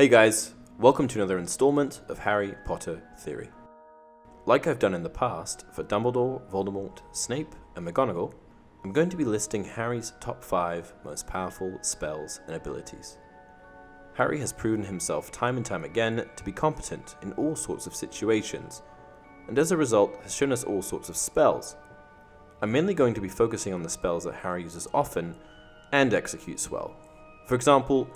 Hey guys, welcome to another installment of Harry Potter Theory. Like I've done in the past for Dumbledore, Voldemort, Snape, and McGonagall, I'm going to be listing Harry's top 5 most powerful spells and abilities. Harry has proven himself time and time again to be competent in all sorts of situations, and as a result has shown us all sorts of spells. I'm mainly going to be focusing on the spells that Harry uses often and executes well. For example,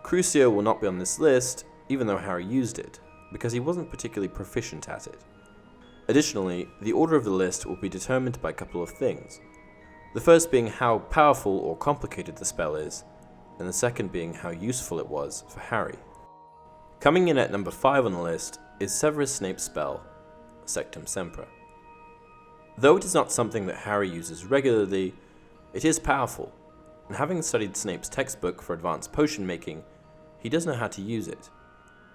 Crucio will not be on this list, even though Harry used it, because he wasn't particularly proficient at it. Additionally, the order of the list will be determined by a couple of things. The first being how powerful or complicated the spell is, and the second being how useful it was for Harry. Coming in at number 5 on the list is Severus Snape's spell, Sectum Sempra. Though it is not something that Harry uses regularly, it is powerful, and having studied Snape's textbook for advanced potion making, he does know how to use it.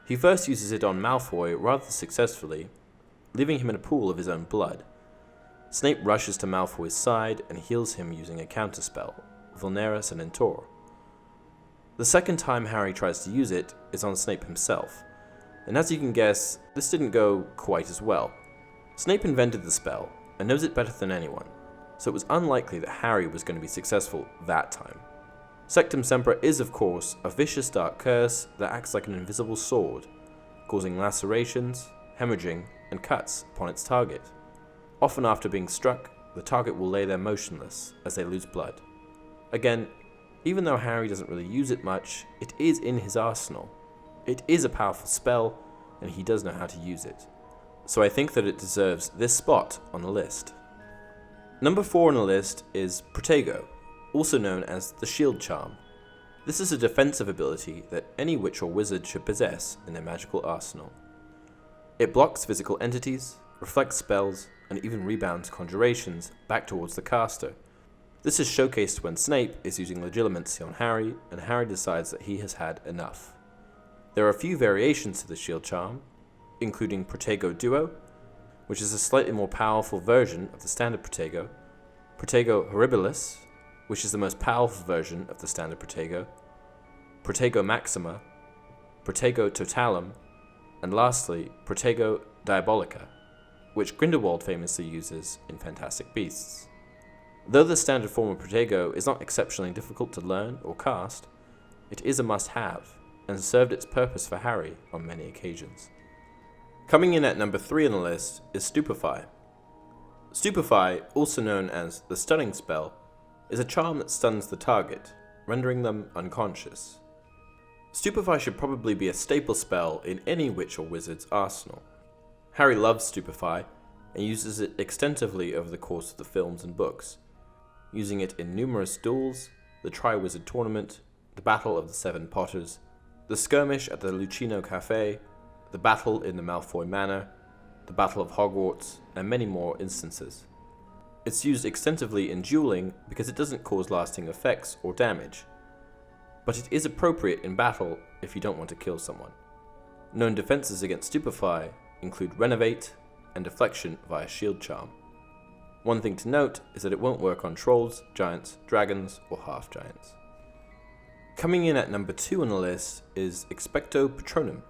He first uses it on Malfoy rather successfully, leaving him in a pool of his own blood. Snape rushes to Malfoy's side and heals him using a counterspell, Vulnera Sedentur. The second time Harry tries to use it is on Snape himself, and as you can guess, this didn't go quite as well. Snape invented the spell and knows it better than anyone, so it was unlikely that Harry was going to be successful that time. Sectum Sempra is, of course, a vicious dark curse that acts like an invisible sword, causing lacerations, hemorrhaging, and cuts upon its target. Often after being struck, the target will lay there motionless as they lose blood. Again, even though Harry doesn't really use it much, it is in his arsenal. It is a powerful spell, and he does know how to use it. So I think that it deserves this spot on the list. Number 4 on the list is Protego, also known as the Shield Charm. This is a defensive ability that any witch or wizard should possess in their magical arsenal. It blocks physical entities, reflects spells, and even rebounds conjurations back towards the caster. This is showcased when Snape is using Legilimency on Harry, and Harry decides that he has had enough. There are a few variations to the Shield Charm, including Protego Duo, which is a slightly more powerful version of the standard Protego, Protego Horribilis, which is the most powerful version of the standard Protego, Protego Maxima, Protego Totalum, and lastly, Protego Diabolica, which Grindelwald famously uses in Fantastic Beasts. Though the standard form of Protego is not exceptionally difficult to learn or cast, it is a must-have, and served its purpose for Harry on many occasions. Coming in at number 3 on the list is Stupefy. Stupefy, also known as the Stunning Spell, is a charm that stuns the target, rendering them unconscious. Stupefy should probably be a staple spell in any witch or wizard's arsenal. Harry loves Stupefy and uses it extensively over the course of the films and books, using it in numerous duels, the Triwizard Tournament, the Battle of the Seven Potters, the skirmish at the Lucchino Cafe, the battle in the Malfoy Manor, the Battle of Hogwarts, and many more instances. It's used extensively in dueling because it doesn't cause lasting effects or damage, but it is appropriate in battle if you don't want to kill someone. Known defenses against Stupefy include Renovate and Deflection via Shield Charm. One thing to note is that it won't work on trolls, giants, dragons, or half-giants. Coming in at number 2 on the list is Expecto Patronum.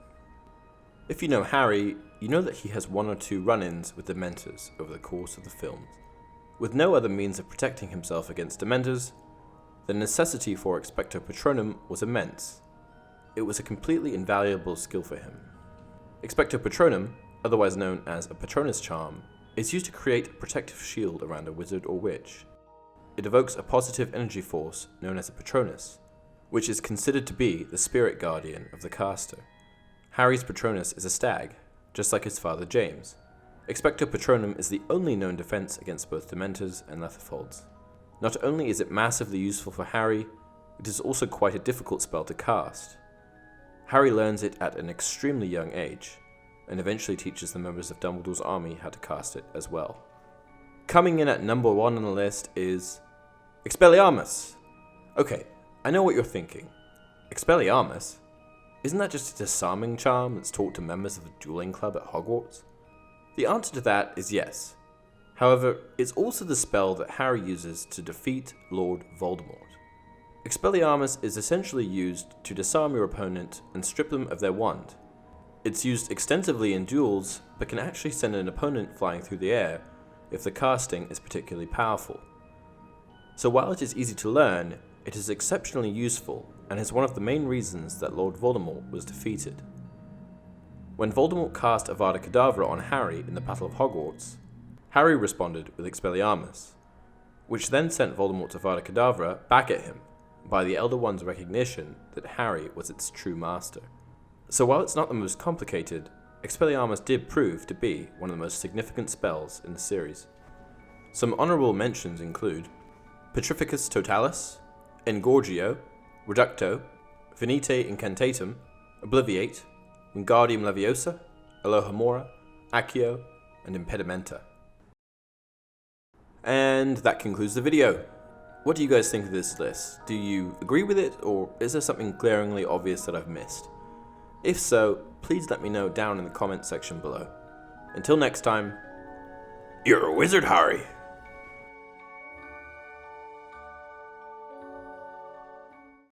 If you know Harry, you know that he has 1 or 2 run-ins with Dementors over the course of the films. With no other means of protecting himself against Dementors, the necessity for Expecto Patronum was immense. It was a completely invaluable skill for him. Expecto Patronum, otherwise known as a Patronus charm, is used to create a protective shield around a wizard or witch. It evokes a positive energy force known as a Patronus, which is considered to be the spirit guardian of the caster. Harry's Patronus is a stag, just like his father James. Expecto Patronum is the only known defense against both Dementors and Letherfolds. Not only is it massively useful for Harry, it is also quite a difficult spell to cast. Harry learns it at an extremely young age, and eventually teaches the members of Dumbledore's army how to cast it as well. Coming in at number 1 on the list is Expelliarmus. Okay, I know what you're thinking. Expelliarmus? Isn't that just a disarming charm that's taught to members of the dueling club at Hogwarts? The answer to that is yes. However, it's also the spell that Harry uses to defeat Lord Voldemort. Expelliarmus is essentially used to disarm your opponent and strip them of their wand. It's used extensively in duels, but can actually send an opponent flying through the air if the casting is particularly powerful. So while it is easy to learn, it is exceptionally useful and is one of the main reasons that Lord Voldemort was defeated. When Voldemort cast Avada Kedavra on Harry in the Battle of Hogwarts, Harry responded with Expelliarmus, which then sent Voldemort's Avada Kedavra back at him by the Elder One's recognition that Harry was its true master. So while it's not the most complicated, Expelliarmus did prove to be one of the most significant spells in the series. Some honourable mentions include Petrificus Totalis, Engorgio, Reducto, Venite Incantatum, Obliviate, Wingardium Leviosa, Alohomora, Accio, and Impedimenta. And that concludes the video. What do you guys think of this list? Do you agree with it, or is there something glaringly obvious that I've missed? If so, please let me know down in the comments section below. Until next time, you're a wizard, Harry!